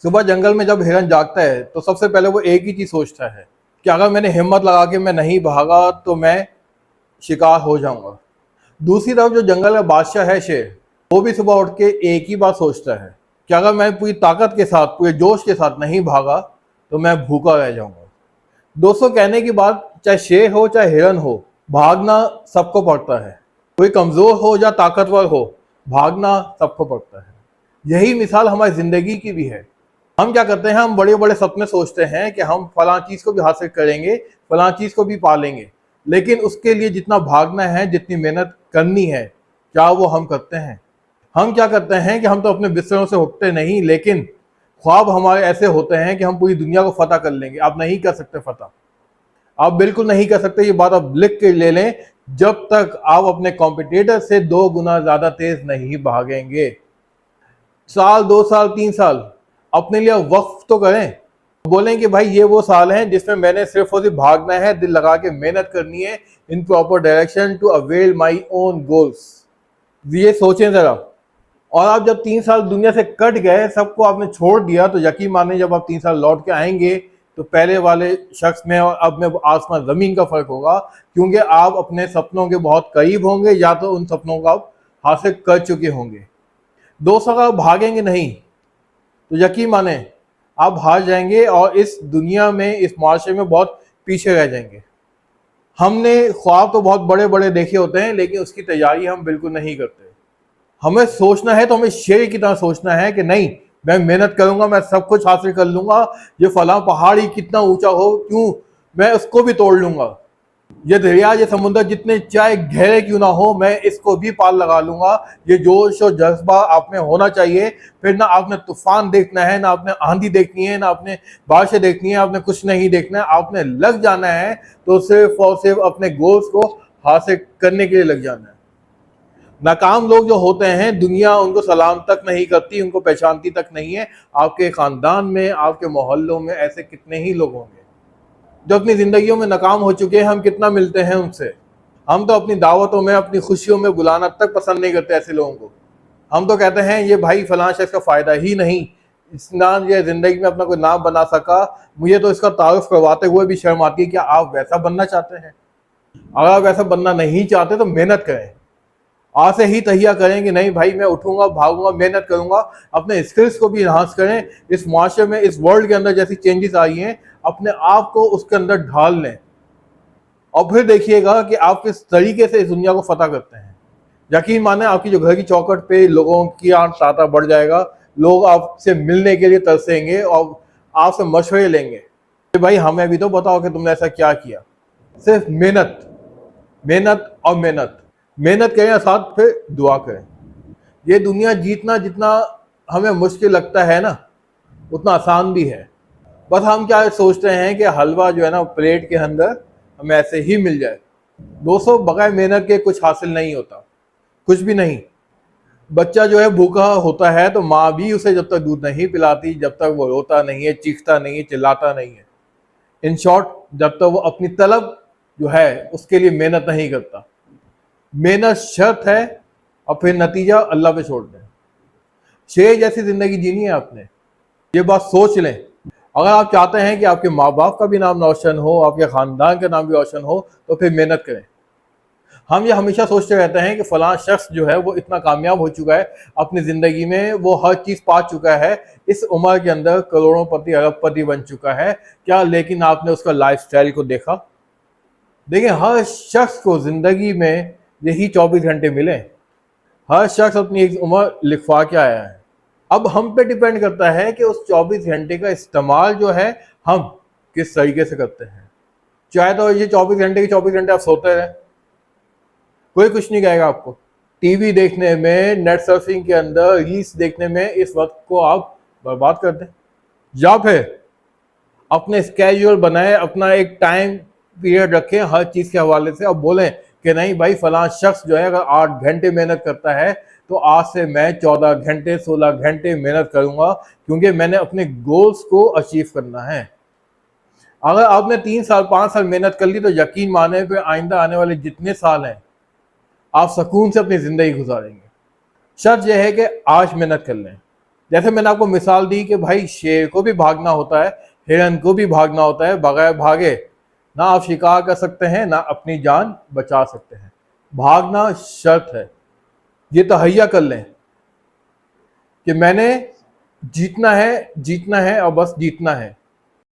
सुबह जंगल में जब हिरन जागता है तो सबसे पहले वो एक ही चीज सोचता है कि अगर मैंने हिम्मत लगा के मैं नहीं भागा तो मैं शिकार हो जाऊंगा। दूसरी तरफ जो जंगल का बादशाह है शेर, वो भी सुबह उठ के एक ही बात सोचता है कि अगर मैं पूरी ताकत के साथ पूरे जोश के साथ नहीं भागा तो मैं भूखा रह जाऊंगा। दोस्तों, कहने की बात, चाहे शेर हो चाहे हिरन हो, भागना सबको पड़ता है। कोई कमजोर हो या ताकतवर हो, भागना सबको पड़ता है। यही मिसाल हमारी जिंदगी की भी है। हम क्या करते हैं, हम बड़े बड़े सपने सोचते हैं कि हम फलां चीज को भी हासिल करेंगे, फलां चीज को भी पालेंगे, लेकिन उसके लिए जितना भागना है, जितनी मेहनत करनी है, क्या वो हम करते हैं? हम क्या करते हैं कि हम तो अपने बिस्तरों से उठते नहीं, लेकिन ख्वाब हमारे ऐसे होते हैं कि हम पूरी दुनिया को फतह कर लेंगे। आप नहीं कर सकते फतह, आप बिल्कुल नहीं कर सकते। ये बात आप लिख के ले लें, जब तक आप अपने कॉम्पिटिटर से 2 गुना ज्यादा तेज नहीं भागेंगे। साल, 2 साल, 3 साल अपने लिए वक्फ तो करें। बोलें कि भाई ये वो साल हैं जिसमें मैंने सिर्फ और सिर्फ भागना है, दिल लगा के मेहनत करनी है, in proper direction to avail my own goals. ये सोचें जरा। और आप जब 3 साल दुनिया से कट गए, सबको आपने छोड़ दिया, तो यकीन माने जब आप 3 साल लौट के आएंगे तो पहले वाले शख्स में और अब में आसमान जमीन का फर्क होगा, क्योंकि आप अपने सपनों के बहुत करीब होंगे, या तो उन सपनों को आप हासिल कर चुके होंगे। 2 साल अगर भागेंगे नहीं तो यकीन माने आप हार जाएंगे और इस दुनिया में, इस माशरे में बहुत पीछे रह जाएंगे। हमने ख्वाब तो बहुत बड़े बड़े देखे होते हैं, लेकिन उसकी तैयारी हम बिल्कुल नहीं करते। हमें सोचना है तो हमें शेर की तरह सोचना है कि नहीं, मैं मेहनत करूंगा, मैं सब कुछ हासिल कर लूंगा। ये फलां पहाड़ ही कितना ऊंचा हो क्यों, मैं उसको भी तोड़ लूंगा। ये दरिया, ये समुद्र जितने चाहे गहरे क्यों ना हो, मैं इसको भी पार लगा लूंगा। ये जोश और जज्बा आप में होना चाहिए। फिर ना आपने तूफान देखना है, ना आपने आंधी देखनी है, ना आपने बारिशें देखनी है, आपने कुछ नहीं देखना है। आपने लग जाना है तो सिर्फ और सिर्फ अपने गोल्स को हासिल करने के लिए लग जाना है। नाकाम लोग जो होते हैं, दुनिया उनको सलाम तक नहीं करती, उनको पहचानती तक नहीं है। आपके खानदान में, आपके मोहल्लों में ऐसे कितने ही लोग होंगे जो अपनी जिंदगियों में नाकाम हो चुके हैं। हम कितना मिलते हैं उनसे। हम तो अपनी दावतों में, अपनी खुशियों में बुलाना तक पसंद नहीं करते ऐसे लोगों को। हम तो कहते हैं ये भाई फलां शख्स का फायदा ही नहीं, इस नाम ये जिंदगी में अपना कोई नाम बना सका, मुझे तो इसका तारुफ करवाते हुए भी शर्म आती है। क्या आप वैसा बनना चाहते हैं? अगर आप वैसा बनना नहीं चाहते तो मेहनत करें, आज से ही तहिया करें कि नहीं भाई, मैं उठूंगा, भागूंगा, मेहनत करूंगा। अपने स्किल्स को भी इन्हांस करें। इस माशरे में, इस वर्ल्ड के अंदर जैसी चेंजेस आई हैं, अपने आप को उसके अंदर ढाल लें और फिर देखिएगा कि आप किस तरीके से इस दुनिया को फतह करते हैं। यकीन माने आपकी जो घर की चौखट पे लोगों की तांता बढ़ जाएगा। लोग आपसे मिलने के लिए तरसेंगे और आपसे मशवरे लेंगे कि भाई हमें भी तो बताओ कि तुमने ऐसा क्या किया। सिर्फ मेहनत, मेहनत और मेहनत। मेहनत करें, साथ फिर दुआ करें। ये दुनिया जीतना जितना हमें मुश्किल लगता है ना, उतना आसान भी है। बस हम क्या सोचते हैं कि हलवा जो है ना प्लेट के अंदर हमें ऐसे ही मिल जाए। दोस्तों, बगैर मेहनत के कुछ हासिल नहीं होता, कुछ भी नहीं। बच्चा जो है भूखा होता है तो माँ भी उसे जब तक दूध नहीं पिलाती, जब तक वो रोता नहीं है, चीखता नहीं है, चिल्लाता नहीं है, इन शॉर्ट जब तक वो अपनी तलब जो है उसके लिए मेहनत नहीं करता। मेहनत शर्त है और फिर नतीजा अल्लाह पे छोड़ दें। शेर जैसी जिंदगी जीनी है आपने, ये बात सोच लें। अगर आप चाहते हैं कि आपके माँ बाप का भी नाम रोशन हो, आपके खानदान का नाम भी रोशन हो, तो फिर मेहनत करें। हम ये हमेशा सोचते रहते हैं कि फलां शख्स जो है वो इतना कामयाब हो चुका है अपनी जिंदगी में, वो हर चीज पा चुका है, इस उम्र के अंदर करोड़ोंपति, अरबपति बन चुका है। क्या लेकिन आपने उसका लाइफस्टाइल को देखा? देखिए, हर शख्स को जिंदगी में यही 24 घंटे मिले। हर शख्स अपनी एक उम्र लिखवा के आया है। अब हम पे डिपेंड करता है कि उस 24 घंटे का इस्तेमाल जो है हम किस तरीके से करते हैं। चाहे तो ये 24 घंटे के 24 घंटे आप सोते रहे, कोई कुछ नहीं कहेगा आपको। टीवी देखने में, नेट सर्फिंग के अंदर, रील्स देखने में इस वक्त को आप बर्बाद कर दें, या फिर अपने स्केड्यूल बनाए, अपना एक टाइम पीरियड रखें हर चीज के हवाले से, और बोलें कि नहीं भाई, फलां शख्स जो है अगर 8 घंटे मेहनत करता है तो आज से मैं 14 घंटे, 16 घंटे मेहनत करूंगा, क्योंकि मैंने अपने गोल्स को अचीव करना है। अगर आपने 3 साल, 5 साल मेहनत कर ली तो यकीन माने फिर आइंदा आने वाले जितने साल हैं आप सुकून से अपनी जिंदगी गुजारेंगे। शर्त यह है कि आज मेहनत कर लें, जैसे मैंने आपको मिसाल दी कि भाई शेर को भी भागना होता है, हिरन को भी भागना होता है, बगैर भागे ना आप शिकार कर सकते हैं ना अपनी जान बचा सकते हैं। भागना शर्त है। ये तहैया कर लें कि मैंने जीतना है, जीतना है और बस जीतना है।